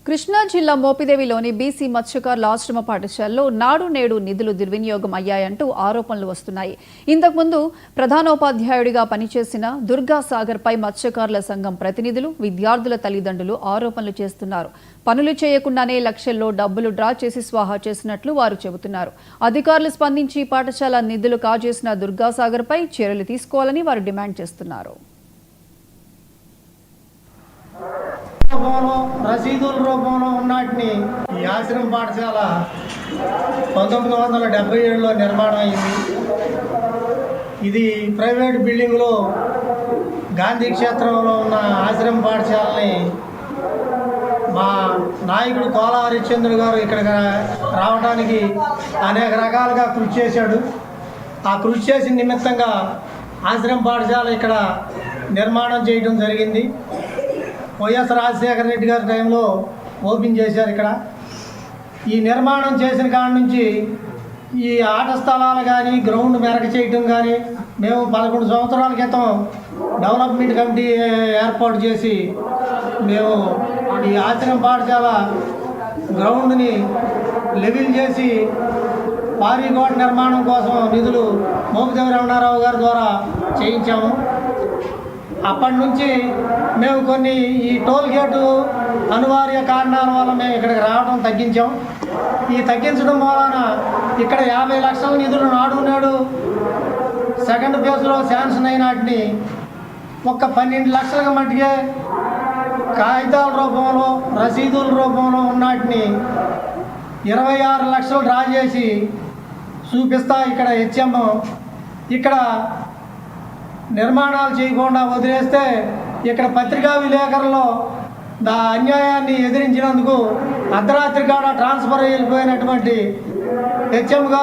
కృష్ణా జిల్లా మోపిదేవిలోని బీసీ మత్స్యకారుల ఆశ్రమ పాఠశాలలో నాడు నేడు నిధులు దుర్వినియోగం అయ్యాయంటూ ఆరోపణలు వస్తున్నాయి. ఇంతకుముందు ప్రధానోపాధ్యాయుడిగా పనిచేసిన దుర్గా సాగర్పై మత్స్యకారుల సంఘం ప్రతినిధులు, విద్యార్థుల తల్లిదండ్రులు ఆరోపణలు చేస్తున్నారు. పనులు చేయకుండానే లక్షల్లో డబ్బులు డ్రా చేసి స్వాహా చేసినట్లు వారు చెబుతున్నారు. అధికారులు స్పందించి పాఠశాల నిధులు కాజేసిన దుర్గా సాగర్పై చర్యలు తీసుకోవాలని వారు డిమాండ్ చేస్తున్నారు. రసీదుల రూపంలో ఉన్నటిని ఈ ఆశ్రమ పాఠశాల 1977లో నిర్మాణం అయింది. ఇది ప్రైవేట్ బిల్డింగ్లో గాంధీ క్షేత్రంలో ఉన్న ఆశ్రమ పాఠశాలని మా నాయకుడు కోలా హరిశ్చంద్రుడు గారు ఇక్కడ రావడానికి అనేక రకాలుగా కృషి చేశాడు. ఆ కృషి చేసిన నిమిత్తంగా ఆశ్రమ పాఠశాల ఇక్కడ నిర్మాణం చేయడం జరిగింది. వైఎస్ రాజశేఖర రెడ్డి గారి టైంలో ఓపెన్ చేశారు. ఇక్కడ ఈ నిర్మాణం చేసిన కాడి నుంచి ఈ ఆట స్థలాలు కానీ గ్రౌండ్ మెరక చేయటం కానీ మేము 11 సంవత్సరాల క్రితం డెవలప్మెంట్ కమిటీ ఏర్పాటు చేసి మేము ఈ ఆశ్రమ పాఠశాల గ్రౌండ్ని లెవెల్ చేసి భారీ గోడ నిర్మాణం కోసం నిధులు మోపిదేవి రమణారావు గారి ద్వారా చేయించాము. అప్పటి నుంచి మేము కొన్ని ఈ టోల్ గేటు అనివార్య కారణాల వల్ల మేము ఇక్కడికి రావడం తగ్గించాం. ఈ తగ్గించడం వలన ఇక్కడ 50 లక్షల నిధులు నాడు నేడు సెకండ్ ఫేజ్లో శాంక్షన్ అయిన వాటిని ఒక్క 12 లక్షల మట్టికే కాగితాల రూపంలో రసీదుల రూపంలో ఉన్నటిని 26 లక్షలు డ్రా చేసి చూపిస్తా ఇక్కడ హెచ్ఎం ఇక్కడ నిర్మాణాలు చేయకుండా వదిలేస్తే ఇక్కడ పత్రికా విలేకరుల్లో అన్యాయాన్ని ఎదిరించినందుకు అర్ధరాత్రి కాడ ట్రాన్స్ఫర్ అయిపోయినటువంటి హెచ్ఎం గారు